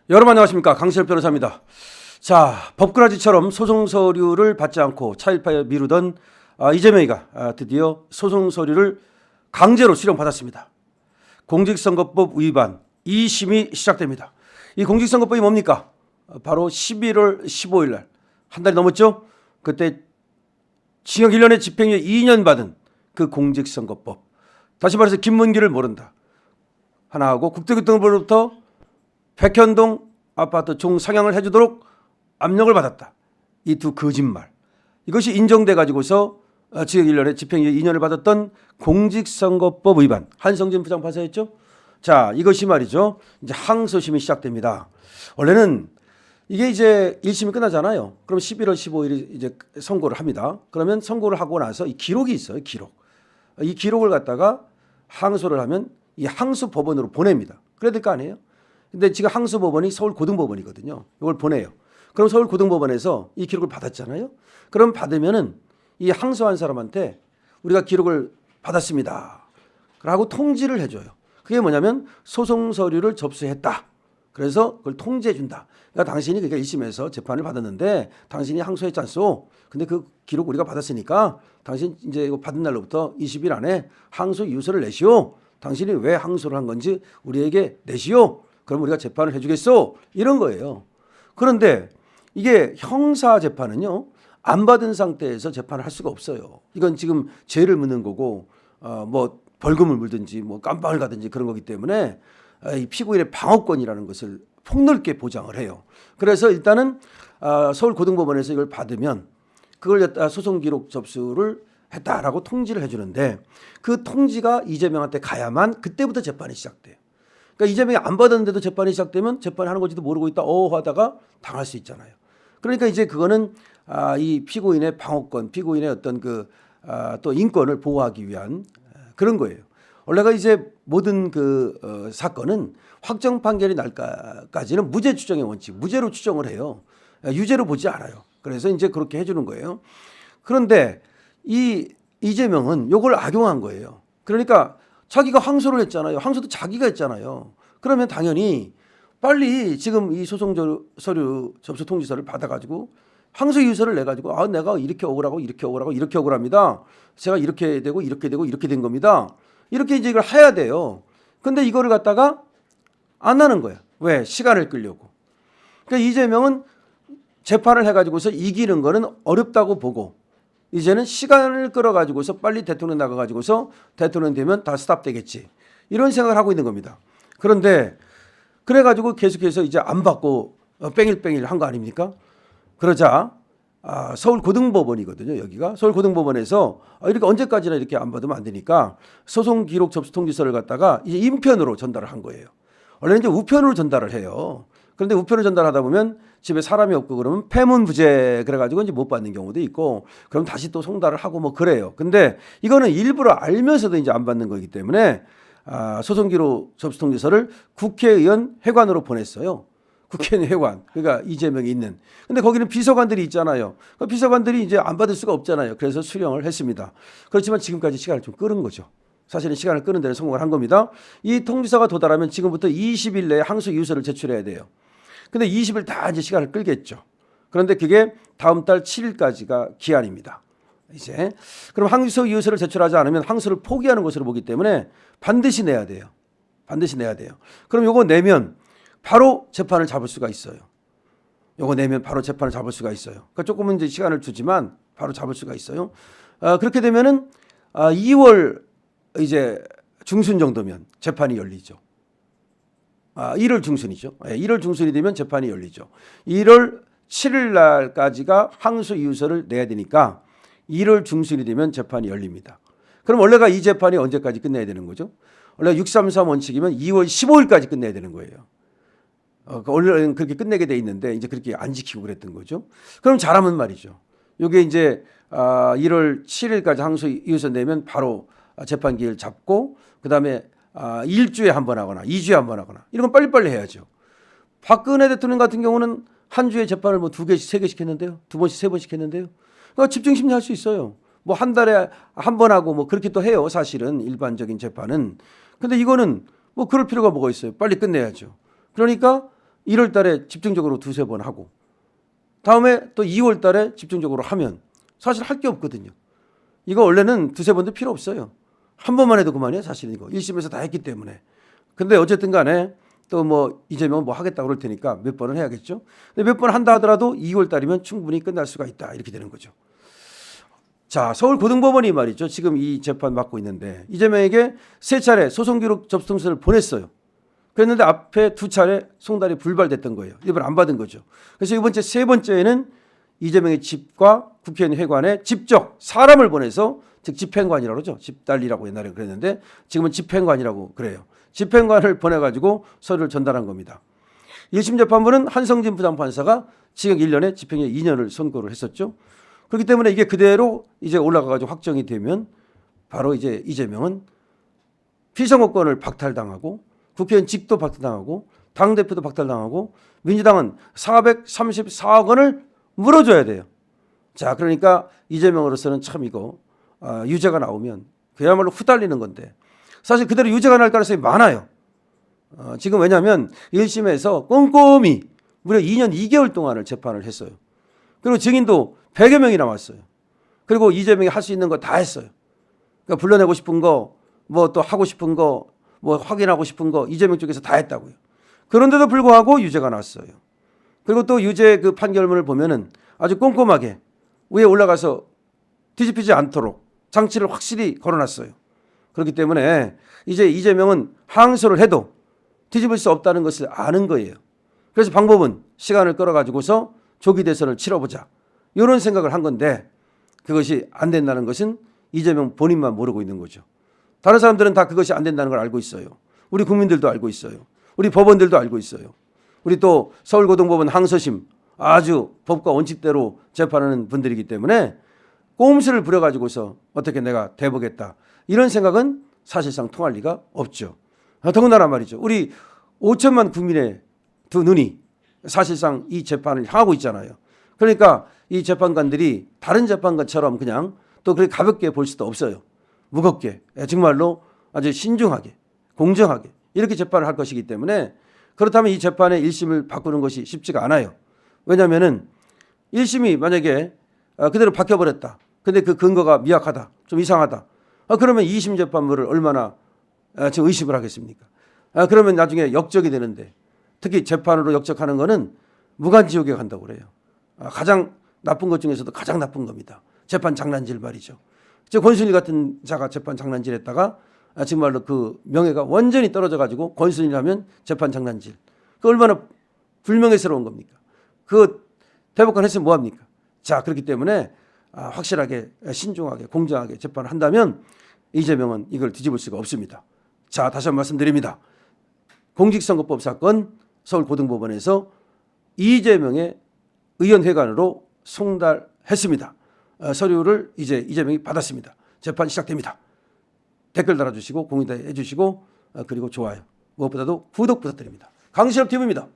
여러분 안녕하십니까, 강시열 변호사입니다. 자, 법꾸라지처럼 소송 서류를 받지 않고 차일파에 미루던 이재명이가 드디어 소송 서류를 강제로 수령받았습니다. 공직선거법 위반 2심이 시작됩니다. 이 공직선거법이 뭡니까? 바로 11월 15일 날, 한 달이 넘었죠? 그때 징역 1년에 집행유예 2년 받은 그 공직선거법. 다시 말해서 김문기를 모른다 하나 하고, 국토교통부로부터 백현동 아파트 종상향을 해주도록 압력을 받았다. 이 두 거짓말. 이것이 인정돼 가지고서 징역 1년에 집행유예 2년을 받았던 공직선거법 위반. 한성진 부장판사였죠. 자, 이것이 말이죠, 이제 항소심이 시작됩니다. 원래는 이게 이제 1심이 끝나잖아요. 그럼 11월 15일에 이제 선고를 합니다. 그러면 선고를 하고 나서 이 기록이 있어요. 기록. 이 기록을 갖다가 항소를 하면 이 항소법원으로 보냅니다. 그래야 될 거 아니에요? 근데 지금 항소법원이 서울고등법원이거든요. 이걸 보내요. 그럼 서울고등법원에서 이 기록을 받았잖아요. 그럼 받으면은 이 항소한 사람한테 우리가 기록을 받았습니다 라고 통지를 해줘요. 그게 뭐냐면 소송 서류를 접수했다. 그래서 그걸 통지해 준다. 그러니까 당신이 그러니까 1심에서 재판을 받았는데 당신이 항소했지 않소. 근데 그 기록 우리가 받았으니까 당신 이제 이거 받은 날로부터 20일 안에 항소 이유서를 내시오. 당신이 왜 항소를 한 건지 우리에게 내시오. 그럼 우리가 재판을 해주겠소. 이런 거예요. 그런데 이게 형사 재판은요, 안 받은 상태에서 재판을 할 수가 없어요. 이건 지금 죄를 묻는 거고 뭐 벌금을 물든지 뭐 깜빵을 가든지 그런 거기 때문에 이 피고인의 방어권이라는 것을 폭넓게 보장을 해요. 그래서 일단은 서울고등법원에서 이걸 받으면 그걸 소송 기록 접수를 했다라고 통지를 해주는데, 그 통지가 이재명한테 가야만 그때부터 재판이 시작돼요. 그러니까 이재명이 안 받았는데도 재판이 시작되면 재판하는 건지도 모르고 있다 하다가 당할 수 있잖아요. 그러니까 이제 그거는 이 피고인의 방어권, 피고인의 어떤 또 인권을 보호하기 위한 그런 거예요. 원래가 이제 모든 사건은 확정 판결이 날까지는 무죄 추정의 원칙, 무죄로 추정을 해요. 유죄로 보지 않아요. 그래서 이제 그렇게 해주는 거예요. 그런데 이 이재명은 이걸 악용한 거예요. 그러니까 자기가 항소를 했잖아요. 항소도 자기가 했잖아요. 그러면 당연히 빨리 지금 이 소송 서류 접수 통지서를 받아가지고 항소 이유서를 내가지고 내가 이렇게 억울하고 이렇게 억울하고 이렇게 억울합니다. 제가 이렇게 되고 이렇게 되고 이렇게 된 겁니다. 이렇게 이제 이걸 해야 돼요. 근데 이거를 갖다가 안 하는 거야. 왜? 시간을 끌려고. 그러니까 이재명은 재판을 해가지고서 이기는 거는 어렵다고 보고, 이제는 시간을 끌어가지고서 빨리 대통령 나가가지고서 대통령 되면 다 스탑되겠지, 이런 생각을 하고 있는 겁니다. 그런데 그래가지고 계속해서 이제 안 받고 뺑일뺑일 한 거 아닙니까? 그러자 서울고등법원이거든요. 여기가 서울고등법원에서 이렇게 언제까지나 이렇게 안 받으면 안 되니까 소송 기록 접수 통지서를 갖다가 이제 인편으로 전달을 한 거예요. 원래는 이제 우편으로 전달을 해요. 그런데 우편을 전달하다 보면 집에 사람이 없고 그러면 폐문부재 그래가지고 이제 못 받는 경우도 있고, 그럼 다시 또 송달을 하고 뭐 그래요. 근데 이거는 일부러 알면서도 이제 안 받는 거기 때문에 소송기록 접수통지서를 국회의원 회관으로 보냈어요. 국회의원 회관. 그러니까 이재명이 있는. 근데 거기는 비서관들이 있잖아요. 그 비서관들이 이제 안 받을 수가 없잖아요. 그래서 수령을 했습니다. 그렇지만 지금까지 시간을 좀 끌은 거죠. 사실은 시간을 끄는 데는 성공을 한 겁니다. 이 통지서가 도달하면 지금부터 20일 내에 항소 이유서를 제출해야 돼요. 근데 20일 다 이제 시간을 끌겠죠. 그런데 그게 다음 달 7일까지가 기한입니다. 이제 그럼 항소 이유서를 제출하지 않으면 항소를 포기하는 것으로 보기 때문에 반드시 내야 돼요. 반드시 내야 돼요. 그럼 요거 내면 바로 재판을 잡을 수가 있어요. 요거 내면 바로 재판을 잡을 수가 있어요. 그러니까 조금은 이제 시간을 주지만 바로 잡을 수가 있어요. 그렇게 되면은 2월 이제 중순 정도면 재판이 열리죠. 1월 중순이죠. 1월 중순이 되면 재판이 열리죠. 1월 7일 날까지가 항소 이유서를 내야 되니까 1월 중순이 되면 재판이 열립니다. 그럼 원래가 이 재판이 언제까지 끝내야 되는 거죠? 원래 633 원칙이면 2월 15일까지 끝내야 되는 거예요. 원래는 그렇게 끝내게 돼 있는데 이제 그렇게 안 지키고 그랬던 거죠. 그럼 잘하면 말이죠. 이게 이제 1월 7일까지 항소 이유서 내면 바로 재판 기일 잡고, 그다음에 1주에 한 번 하거나 2주에 한 번 하거나 이런 건 빨리빨리 해야죠. 박근혜 대통령 같은 경우는 한 주에 재판을 뭐 2개씩 3개씩 했는데요. 2번씩 3번씩 했는데요. 그러니까 집중 심리할 수 있어요. 뭐 한 달에 한 번 하고 뭐 그렇게 또 해요. 사실은 일반적인 재판은. 근데 이거는 뭐 그럴 필요가 뭐가 있어요. 빨리 끝내야죠. 그러니까 1월 달에 집중적으로 두세 번 하고 다음에 또 2월 달에 집중적으로 하면 사실 할 게 없거든요. 이거 원래는 두세 번도 필요 없어요. 한 번만 해도 그만이에요. 사실은 이거 1심에서 다 했기 때문에. 근데 어쨌든 간에 또 뭐 이재명은 뭐 하겠다 그럴 테니까 몇 번은 해야겠죠. 근데 몇 번 한다 하더라도 2월 달이면 충분히 끝날 수가 있다. 이렇게 되는 거죠. 자, 서울고등법원이 말이죠. 지금 이 재판 맡고 있는데 이재명에게 3차례 소송기록 접수통지를 보냈어요. 그랬는데 앞에 2차례 송달이 불발됐던 거예요. 이번 안 받은 거죠. 그래서 이번 세 번째에는 이재명의 집과 국회의원 회관에 직접 사람을 보내서 즉 집행관이라고 그러죠. 집달리라고 옛날에 그랬는데 지금은 집행관이라고 그래요. 집행관을 보내가지고 서류를 전달한 겁니다. 1심 재판부는 한성진 부장판사가 징역 1년에 집행유예 2년을 선고를 했었죠. 그렇기 때문에 이게 그대로 이제 올라가가지고 확정이 되면 바로 이제 이재명은 피선거권을 박탈당하고 국회의원 직도 박탈당하고 당대표도 박탈당하고 민주당은 434억 원을 물어줘야 돼요. 자, 그러니까 이재명으로서는 참 이거 유죄가 나오면 그야말로 후달리는 건데 사실 그대로 유죄가 날 가능성이 많아요. 지금 왜냐하면 1심에서 꼼꼼히 무려 2년 2개월 동안을 재판을 했어요. 그리고 증인도 100여 명이 나왔어요. 그리고 이재명이 할 수 있는 거 다 했어요. 그러니까 불러내고 싶은 거, 뭐 또 하고 싶은 거, 뭐 확인하고 싶은 거 이재명 쪽에서 다 했다고요. 그런데도 불구하고 유죄가 났어요. 그리고 또 유죄 그 판결문을 보면은 아주 꼼꼼하게 위에 올라가서 뒤집히지 않도록 장치를 확실히 걸어놨어요. 그렇기 때문에 이제 이재명은 항소를 해도 뒤집을 수 없다는 것을 아는 거예요. 그래서 방법은 시간을 끌어가지고서 조기 대선을 치러보자. 이런 생각을 한 건데 그것이 안 된다는 것은 이재명 본인만 모르고 있는 거죠. 다른 사람들은 다 그것이 안 된다는 걸 알고 있어요. 우리 국민들도 알고 있어요. 우리 법원들도 알고 있어요. 우리 또 서울고등법원 항소심 아주 법과 원칙대로 재판하는 분들이기 때문에 꼼수를 부려가지고서 어떻게 내가 대보겠다. 이런 생각은 사실상 통할 리가 없죠. 더군다나 말이죠. 우리 5천만 국민의 두 눈이 사실상 이 재판을 향하고 있잖아요. 그러니까 이 재판관들이 다른 재판관처럼 그냥 또 그렇게 가볍게 볼 수도 없어요. 무겁게 정말로 아주 신중하게 공정하게 이렇게 재판을 할 것이기 때문에 그렇다면 이 재판의 1심을 바꾸는 것이 쉽지가 않아요. 왜냐하면은 1심이 만약에 그대로 바뀌어버렸다. 근데 그 근거가 미약하다. 좀 이상하다. 그러면 2심 재판부를 얼마나 지금 의심을 하겠습니까? 그러면 나중에 역적이 되는데 특히 재판으로 역적하는 거는 무간지옥에 간다고 그래요. 가장 나쁜 것 중에서도 가장 나쁜 겁니다. 재판 장난질 말이죠. 권순일 같은 자가 재판 장난질 했다가 정말로 그 명예가 완전히 떨어져 가지고 권순일 하면 재판 장난질. 그 얼마나 불명예스러운 겁니까? 그 대법관 했으면 뭐합니까? 자, 그렇기 때문에 확실하게 신중하게 공정하게 재판을 한다면 이재명은 이걸 뒤집을 수가 없습니다. 자, 다시 한번 말씀드립니다. 공직선거법 사건 서울고등법원에서 이재명의 의원회관으로 송달했습니다. 서류를 이제 이재명이 받았습니다. 재판 시작됩니다. 댓글 달아주시고 공유해 주시고 그리고 좋아요. 무엇보다도 구독 부탁드립니다. 강신업 TV입니다.